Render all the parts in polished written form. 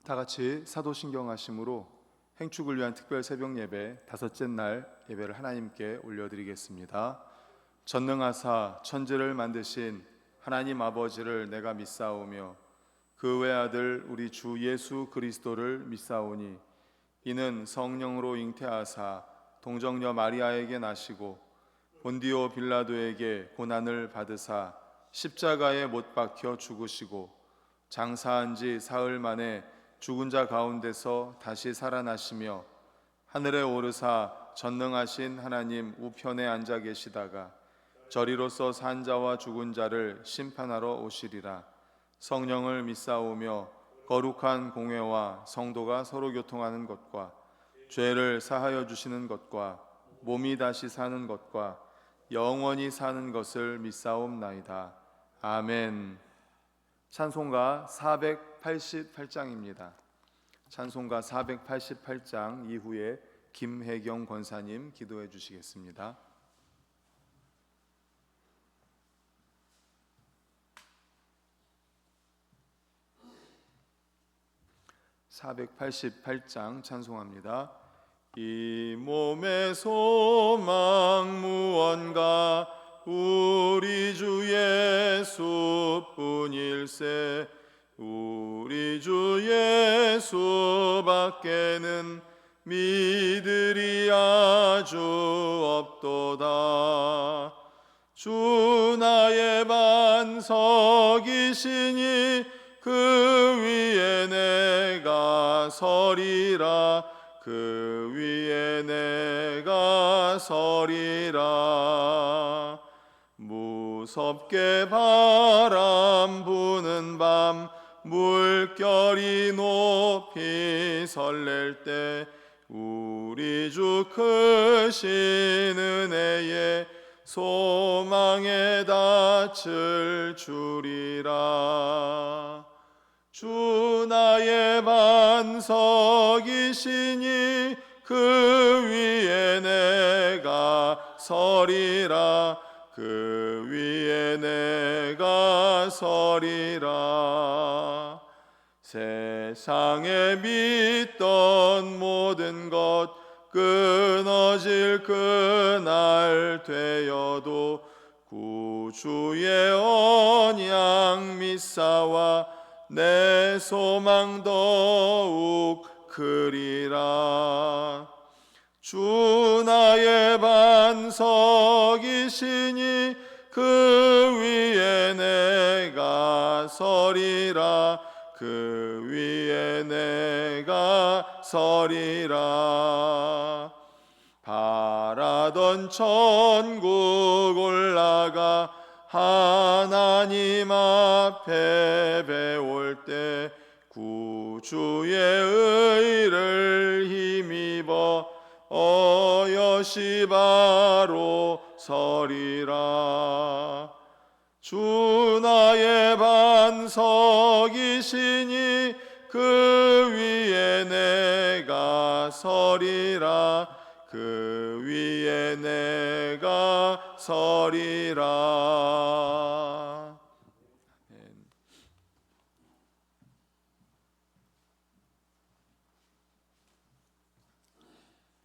다 같이 사도신경 하심으로 행축을 위한 특별 새벽 예배 다섯째 날 예배를 하나님께 올려드리겠습니다. 전능하사 천지를 만드신 하나님 아버지를 내가 믿사오며 그 외아들 우리 주 예수 그리스도를 믿사오니 이는 성령으로 잉태하사 동정녀 마리아에게 나시고 본디오 빌라도에게 고난을 받으사 십자가에 못 박혀 죽으시고 장사한 지 사흘 만에 죽은 자 가운데서 다시 살아나시며 하늘에 오르사 전능하신 하나님 우편에 앉아 계시다가 저리로서 산 자와 죽은 자를 심판하러 오시리라. 성령을 믿사오며 거룩한 공회와 성도가 서로 교통하는 것과 죄를 사하여 주시는 것과 몸이 다시 사는 것과 영원히 사는 것을 믿사옵나이다. 아멘. 찬송가 488장입니다. 찬송가 488장 이후에 김혜경 권사님 기도해 주시겠습니다. 488장 찬송합니다. 이 몸의 소망 무언가 우리 주 예수뿐일세. 우리 주 예수밖에는 믿으리 아주 없도다. 주 나의 반석이시니 그 위에 내가 서리라. 그 위에 내가 서리라. 무섭게 바람 부는 밤 물결이 높이 설렐 때 우리 주 크신 은혜에 소망에 닻을 주리라. 주 나의 반석이시니 그 위에 내가 서리라. 그 위에 내가 서리라. 세상에 믿던 모든 것 끊어질 그날 되어도 구주의 언약 믿사와 내 소망 더욱 크리라. 주 나의 반석이시니 그 위에 내가 서리라. 그 위에 내가 서리라. 바라던 천국 올라가 하나님 앞에 배울 때 구주의 의를 힘입어 어여시 바로 서리라. 주 나의 반석이시니 그 위에 내가 서리라. 그 위에 내가 서리라.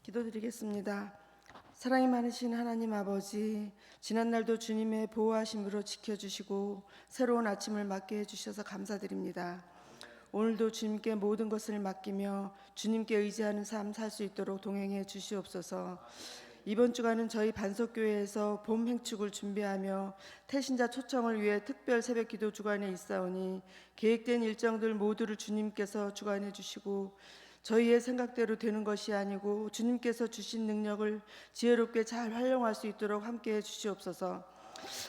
기도드리겠습니다. 사랑이 많으신 하나님 아버지, 지난날도 주님의 보호하심으로 지켜주시고 새로운 아침을 맞게 해주셔서 감사드립니다. 오늘도 주님께 모든 것을 맡기며 주님께 의지하는 삶 살 수 있도록 동행해 주시옵소서. 이번 주간은 저희 반석교회에서 봄 행축을 준비하며 태신자 초청을 위해 특별 새벽 기도 주간에 있사오니 계획된 일정들 모두를 주님께서 주관해 주시고 저희의 생각대로 되는 것이 아니고 주님께서 주신 능력을 지혜롭게 잘 활용할 수 있도록 함께해 주시옵소서.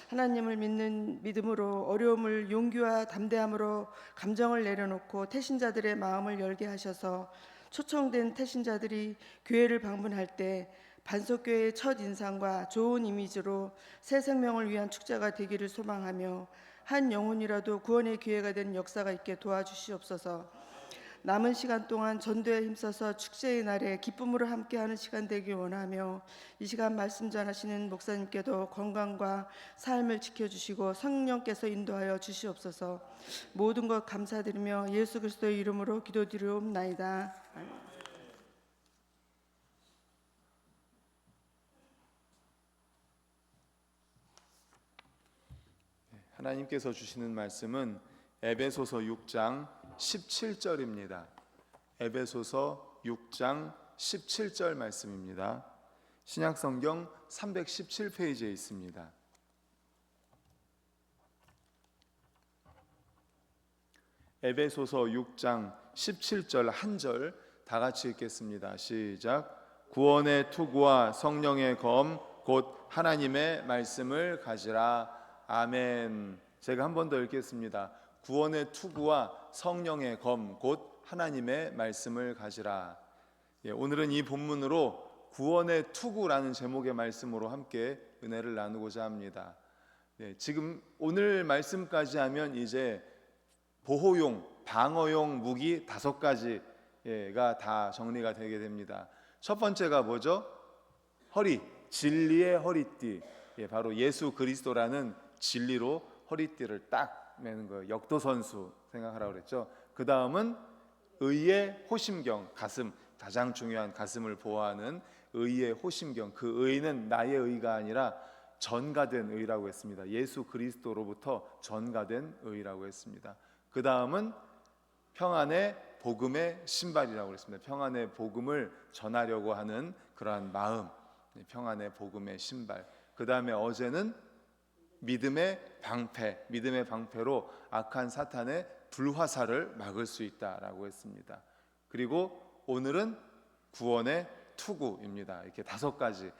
하나님을 믿는 믿음으로 어려움을 용기와 담대함으로 감정을 내려놓고 태신자들의 마음을 열게 하셔서 초청된 태신자들이 교회를 방문할 때 반석교회의 첫 인상과 좋은 이미지로 새 생명을 위한 축제가 되기를 소망하며 한 영혼이라도 구원의 기회가 되는 역사가 있게 도와주시옵소서. 남은 시간 동안 전도에 힘써서 축제의 날에 기쁨으로 함께하는 시간 되길 원하며 이 시간 말씀 전하시는 목사님께도 건강과 삶을 지켜주시고 성령께서 인도하여 주시옵소서. 모든 것 감사드리며 예수 그리스도의 이름으로 기도드리옵나이다. 아멘. 하나님께서 주시는 말씀은 에베소서 6장 17절입니다. 에베소서 6장 17절 말씀입니다. 신약성경 317페이지에 있습니다. 에베소서 6장 17절 한 절 다 같이 읽겠습니다. 시작. 구원의 투구와 성령의 검 곧 하나님의 말씀을 가지라. 아멘. 제가 한 번 더 읽겠습니다. 구원의 투구와 성령의 검 곧 하나님의 말씀을 가지라. 오늘은 이 본문으로 구원의 투구라는 제목의 말씀으로 함께 은혜를 나누고자 합니다. 지금 오늘 말씀까지 하면 이제 보호용, 방어용 무기 5가지가 다 정리가 되게 됩니다. 첫 번째가 뭐죠? 허리, 진리의 허리띠. 바로 예수 그리스도라는 진리로 허리띠를 딱 매는 거예요. 역도선수 생각하라고 그랬죠. 그 다음은 의의 호심경, 가슴, 가장 중요한 가슴을 보호하는 의의 호심경. 그 의는 나의 의가 아니라 전가된 의라고 했습니다. 예수 그리스도로부터 전가된 의라고 했습니다. 그 다음은 평안의 복음의 신발이라고 했습니다. 평안의 복음을 전하려고 하는 그러한 마음, 평안의 복음의 신발. 그 다음에 어제는 믿음의 방패, 믿음의 방패로 악한 사탄의 불화살을 막을 수 있다라고 했습니다. 그리고 오늘은 구원의 투구입니다. 이렇게 5가지.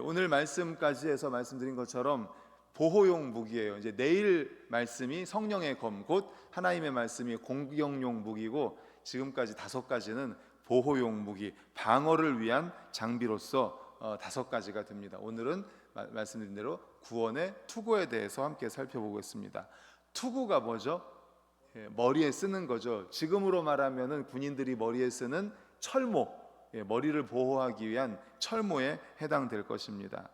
오늘 말씀까지 해서 말씀드린 것처럼 보호용 무기예요. 이제 내일 말씀이 성령의 검, 곧 하나님의 말씀이 공격용 무기고, 지금까지 5가지는 보호용 무기, 방어를 위한 장비로서 5가지가 됩니다. 오늘은 말씀드린 대로 구원의 투구에 대해서 함께 살펴보겠습니다. 투구가 뭐죠? 머리에 쓰는 거죠. 지금으로 말하면은 군인들이 머리에 쓰는 철모, 머리를 보호하기 위한 철모에 해당될 것입니다.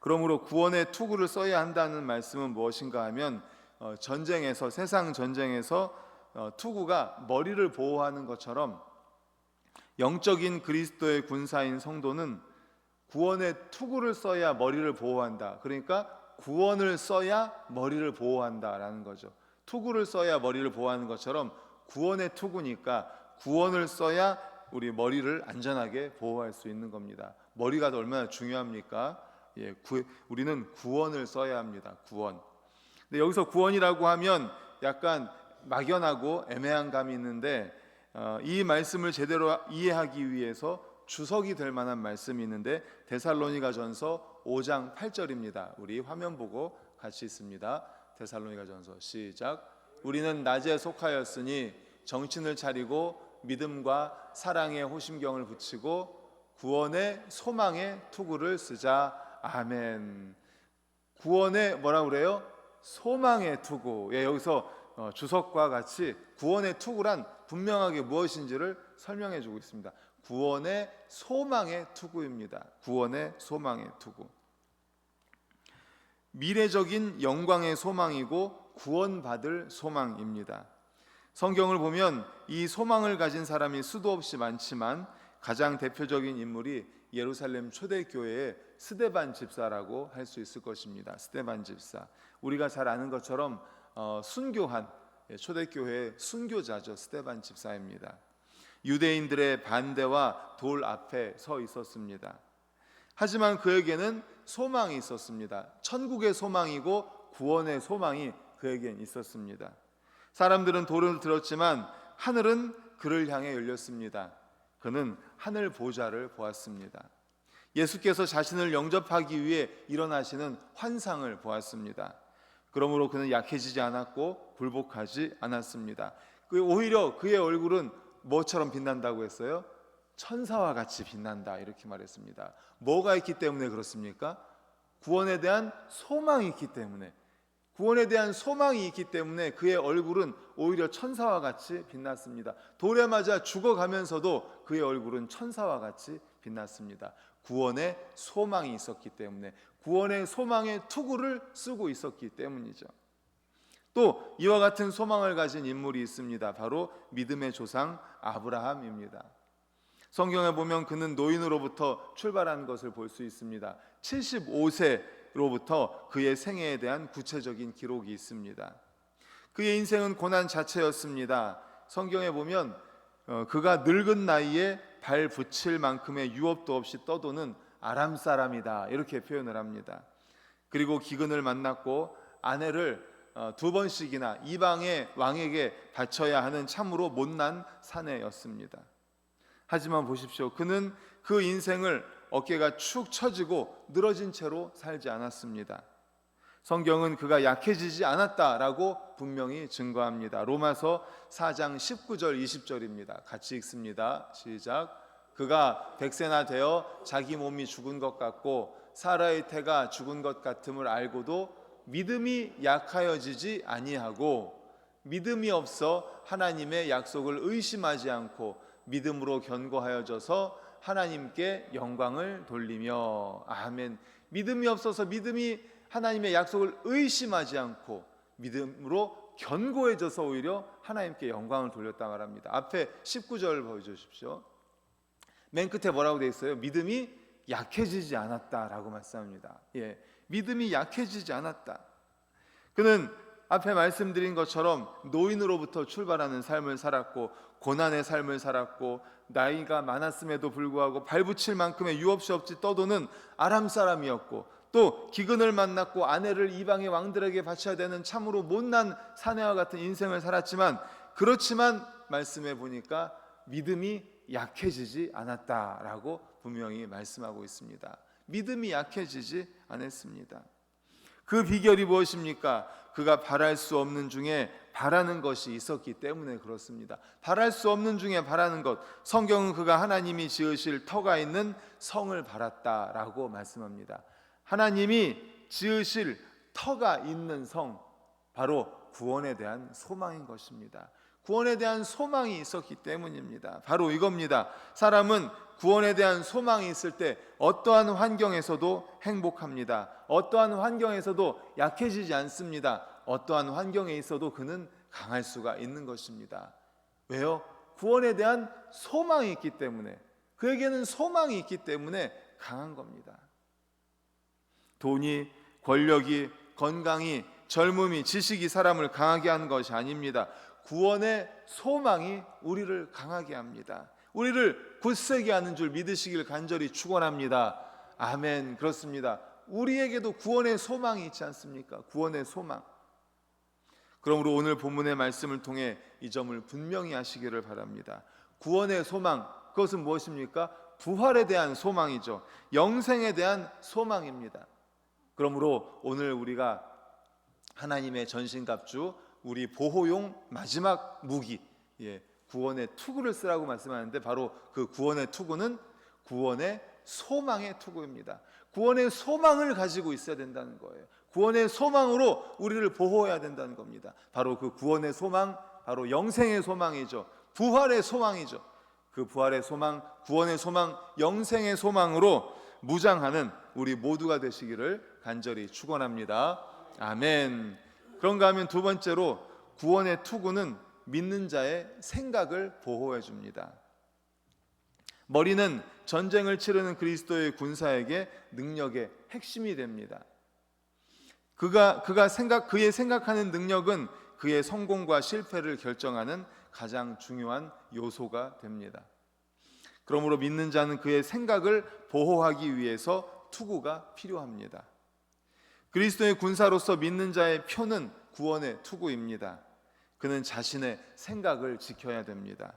그러므로 구원의 투구를 써야 한다는 말씀은 무엇인가 하면 전쟁에서, 세상 전쟁에서 투구가 머리를 보호하는 것처럼 영적인 그리스도의 군사인 성도는 구원의 투구를 써야 머리를 보호한다. 그러니까 구원을 써야 머리를 보호한다라는 거죠. 투구를 써야 머리를 보호하는 것처럼 구원의 투구니까 구원을 써야 우리 머리를 안전하게 보호할 수 있는 겁니다. 머리가 얼마나 중요합니까? 우리는 구원을 써야 합니다. 구원. 근데 여기서 구원이라고 하면 약간 막연하고 애매한 감이 있는데 이 말씀을 제대로 이해하기 위해서 주석이 될 만한 말씀이 있는데 데살로니가전서 5장 8절입니다. 우리 화면 보고 같이 있습니다. 데살로니가전서 시작. 우리는 낮에 속하였으니 정신을 차리고 믿음과 사랑의 호심경을 붙이고 구원의 소망의 투구를 쓰자. 아멘. 구원의 뭐라고 그래요? 소망의 투구. 여기서 주석과 같이 구원의 투구란 분명하게 무엇인지를 설명해 주고 있습니다. 구원의 소망의 투구입니다. 구원의 소망의 투구. 미래적인 영광의 소망이고 구원받을 소망입니다. 성경을 보면 이 소망을 가진 사람이 수도 없이 많지만 가장 대표적인 인물이 예루살렘 초대교회의 스데반 집사라고 할 수 있을 것입니다. 스데반 집사. 우리가 잘 아는 것처럼 순교한 초대교회의 순교자죠. 스데반 집사입니다. 유대인들의 반대와 돌 앞에 서 있었습니다. 하지만 그에게는 소망이 있었습니다. 천국의 소망이고 구원의 소망이 그에겐 있었습니다. 사람들은 돌을 들었지만 하늘은 그를 향해 열렸습니다. 그는 하늘 보좌를 보았습니다. 예수께서 자신을 영접하기 위해 일어나시는 환상을 보았습니다. 그러므로 그는 약해지지 않았고 굴복하지 않았습니다. 오히려 그의 얼굴은 뭐처럼 빛난다고 했어요? 천사와 같이 빛난다 이렇게 말했습니다. 뭐가 있기 때문에 그렇습니까? 구원에 대한 소망이 있기 때문에. 구원에 대한 소망이 있기 때문에 그의 얼굴은 오히려 천사와 같이 빛났습니다. 돌에 맞아 죽어가면서도 그의 얼굴은 천사와 같이 빛났습니다. 구원의 소망이 있었기 때문에, 구원의 소망의 투구를 쓰고 있었기 때문이죠. 또 이와 같은 소망을 가진 인물이 있습니다. 바로 믿음의 조상 아브라함입니다. 성경에 보면 그는 노인으로부터 출발한 것을 볼 수 있습니다. 75세로부터 그의 생애에 대한 구체적인 기록이 있습니다. 그의 인생은 고난 자체였습니다. 성경에 보면 그가 늙은 나이에 발 붙일 만큼의 유업도 없이 떠도는 아람 사람이다, 이렇게 표현을 합니다. 그리고 기근을 만났고 아내를 2번씩이나 이방의 왕에게 바쳐야 하는 참으로 못난 사내였습니다. 하지만 보십시오, 그는 그 인생을 어깨가 축 처지고 늘어진 채로 살지 않았습니다. 성경은 그가 약해지지 않았다라고 분명히 증거합니다. 로마서 4장 19절 20절입니다. 같이 읽습니다. 시작. 그가 100세나 되어 자기 몸이 죽은 것 같고 사라의 태가 죽은 것 같음을 알고도 믿음이 약하여지지 아니하고 믿음이 없어 하나님의 약속을 의심하지 않고 믿음으로 견고하여져서 하나님께 영광을 돌리며. 아멘. 믿음이 없어서 믿음이 하나님의 약속을 의심하지 않고 믿음으로 견고해져서 오히려 하나님께 영광을 돌렸다 말합니다. 앞에 19절 보여주십시오. 맨 끝에 뭐라고 되어 있어요? 믿음이 약해지지 않았다라고 말씀합니다. 믿음이 약해지지 않았다. 그는 앞에 말씀드린 것처럼 노인으로부터 출발하는 삶을 살았고 고난의 삶을 살았고 나이가 많았음에도 불구하고 발붙일 만큼의 유업시 없이 떠도는 아람 사람이었고 또 기근을 만났고 아내를 이방의 왕들에게 바쳐야 되는 참으로 못난 사내와 같은 인생을 살았지만, 그렇지만 말씀해 보니까 믿음이 약해지지 않았다라고 분명히 말씀하고 있습니다. 믿음이 약해지지 않았습니다. 그 비결이 무엇입니까? 그가 바랄 수 없는 중에 바라는 것이 있었기 때문에 그렇습니다. 바랄 수 없는 중에 바라는 것, 성경은 그가 하나님이 지으실 터가 있는 성을 바랐다라고 말씀합니다. 하나님이 지으실 터가 있는 성, 바로 구원에 대한 소망인 것입니다. 구원에 대한 소망이 있었기 때문입니다. 바로 이겁니다. 사람은 구원에 대한 소망이 있을 때 어떠한 환경에서도 행복합니다. 어떠한 환경에서도 약해지지 않습니다. 어떠한 환경에 있어도 그는 강할 수가 있는 것입니다. 왜요? 구원에 대한 소망이 있기 때문에, 그에게는 소망이 있기 때문에 강한 겁니다. 돈이, 권력이, 건강이, 젊음이, 지식이 사람을 강하게 하는 것이 아닙니다. 구원의 소망이 우리를 강하게 합니다. 우리를 굳세게 하는 줄 믿으시길 간절히 축원합니다. 아멘. 그렇습니다. 우리에게도 구원의 소망이 있지 않습니까? 구원의 소망. 그러므로 오늘 본문의 말씀을 통해 이 점을 분명히 하시기를 바랍니다. 구원의 소망, 그것은 무엇입니까? 부활에 대한 소망이죠. 영생에 대한 소망입니다. 그러므로 오늘 우리가 하나님의 전신갑주, 우리 보호용 마지막 무기, 구원의 투구를 쓰라고 말씀하는데, 바로 그 구원의 투구는 구원의 소망의 투구입니다. 구원의 소망을 가지고 있어야 된다는 거예요. 구원의 소망으로 우리를 보호해야 된다는 겁니다. 바로 그 구원의 소망, 바로 영생의 소망이죠. 부활의 소망이죠. 그 부활의 소망, 구원의 소망, 영생의 소망으로 무장하는 우리 모두가 되시기를 간절히 축원합니다. 아멘. 그런가 하면 두 번째로, 구원의 투구는 믿는 자의 생각을 보호해 줍니다. 머리는 전쟁을 치르는 그리스도의 군사에게 능력의 핵심이 됩니다. 그의 생각하는 능력은 그의 성공과 실패를 결정하는 가장 중요한 요소가 됩니다. 그러므로 믿는 자는 그의 생각을 보호하기 위해서 투구가 필요합니다. 그리스도의 군사로서 믿는 자의 표는 구원의 투구입니다. 그는 자신의 생각을 지켜야 됩니다.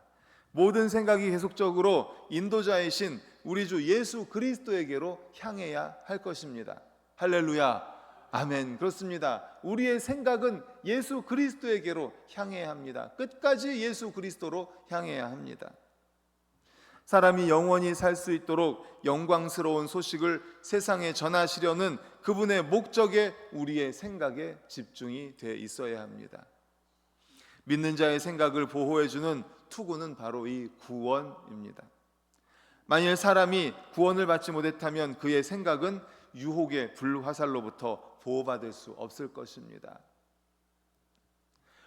모든 생각이 계속적으로 인도자이신 우리 주 예수 그리스도에게로 향해야 할 것입니다. 할렐루야. 아멘. 그렇습니다. 우리의 생각은 예수 그리스도에게로 향해야 합니다. 끝까지 예수 그리스도로 향해야 합니다. 사람이 영원히 살 수 있도록 영광스러운 소식을 세상에 전하시려는 그분의 목적에 우리의 생각에 집중이 돼 있어야 합니다. 믿는 자의 생각을 보호해주는 투구는 바로 이 구원입니다. 만일 사람이 구원을 받지 못했다면 그의 생각은 유혹의 불화살로부터 보호받을 수 없을 것입니다.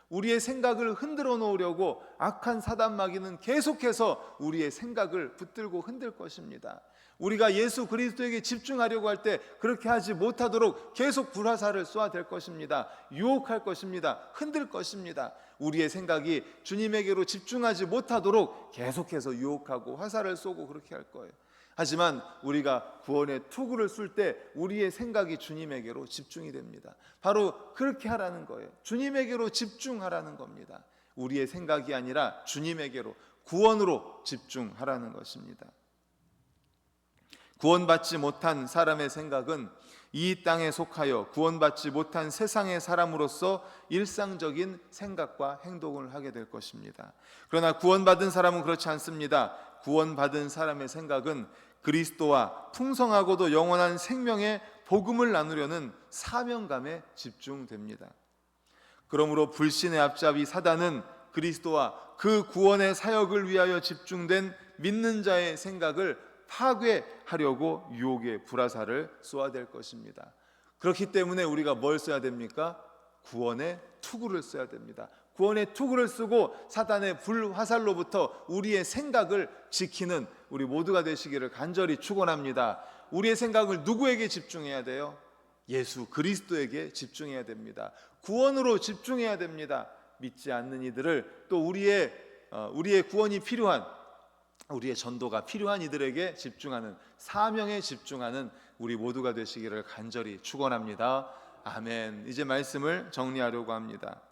우리의 생각을 흔들어 놓으려고 악한 사단 마귀는 계속해서 우리의 생각을 붙들고 흔들 것입니다. 우리가 예수 그리스도에게 집중하려고 할 때 그렇게 하지 못하도록 계속 불화살을 쏘아댈 것입니다. 유혹할 것입니다. 흔들 것입니다. 우리의 생각이 주님에게로 집중하지 못하도록 계속해서 유혹하고 화살을 쏘고 그렇게 할 거예요. 하지만 우리가 구원의 투구를 쏠 때 우리의 생각이 주님에게로 집중이 됩니다. 바로 그렇게 하라는 거예요. 주님에게로 집중하라는 겁니다. 우리의 생각이 아니라 주님에게로, 구원으로 집중하라는 것입니다. 구원받지 못한 사람의 생각은 이 땅에 속하여 구원받지 못한 세상의 사람으로서 일상적인 생각과 행동을 하게 될 것입니다. 그러나 구원받은 사람은 그렇지 않습니다. 구원받은 사람의 생각은 그리스도와 풍성하고도 영원한 생명의 복음을 나누려는 사명감에 집중됩니다. 그러므로 불신의 앞잡이 사단은 그리스도와 그 구원의 사역을 위하여 집중된 믿는 자의 생각을 파괴하려고 유혹의 불화살을 쏘아댈 것입니다. 그렇기 때문에 우리가 뭘 써야 됩니까? 구원의 투구를 써야 됩니다. 구원의 투구를 쓰고 사단의 불화살로부터 우리의 생각을 지키는 우리 모두가 되시기를 간절히 축원합니다. 우리의 생각을 누구에게 집중해야 돼요? 예수 그리스도에게 집중해야 됩니다. 구원으로 집중해야 됩니다. 믿지 않는 이들을 또 우리의 구원이 필요한, 우리의 전도가 필요한 이들에게 집중하는, 사명에 집중하는 우리 모두가 되시기를 간절히 축원합니다. 아멘. 이제 말씀을 정리하려고 합니다.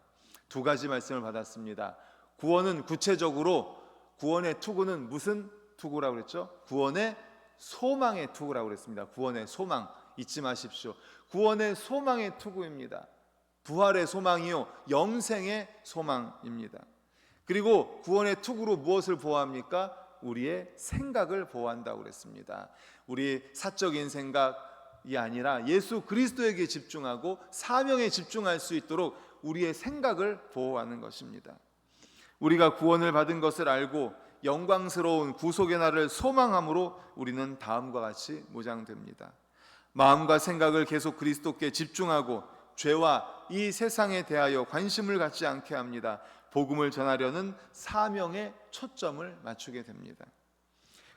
두 가지 말씀을 받았습니다. 구원은 구체적으로, 구원의 투구는 무슨 투구라고 그랬죠? 구원의 소망의 투구라고 그랬습니다. 구원의 소망 잊지 마십시오. 구원의 소망의 투구입니다. 부활의 소망이요, 영생의 소망입니다. 그리고 구원의 투구로 무엇을 보호합니까? 우리의 생각을 보호한다고 그랬습니다. 우리 사적인 생각이 아니라 예수 그리스도에게 집중하고 사명에 집중할 수 있도록 우리의 생각을 보호하는 것입니다. 우리가 구원을 받은 것을 알고 영광스러운 구속의 날을 소망함으로 우리는 다음과 같이 무장됩니다. 마음과 생각을 계속 그리스도께 집중하고 죄와 이 세상에 대하여 관심을 갖지 않게 합니다. 복음을 전하려는 사명에 초점을 맞추게 됩니다.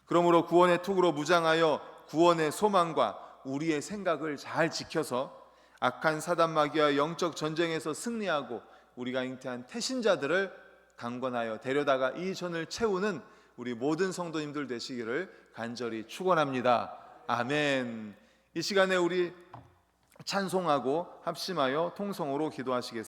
그러므로 구원의 투구로 무장하여 구원의 소망과 우리의 생각을 잘 지켜서 악한 사단 마귀와 영적 전쟁에서 승리하고 우리가 잉태한 태신자들을 강권하여 데려다가 이 전을 채우는 우리 모든 성도님들 되시기를 간절히 축원합니다. 아멘. 이 시간에 우리 찬송하고 합심하여 통성으로 기도하시겠습니다.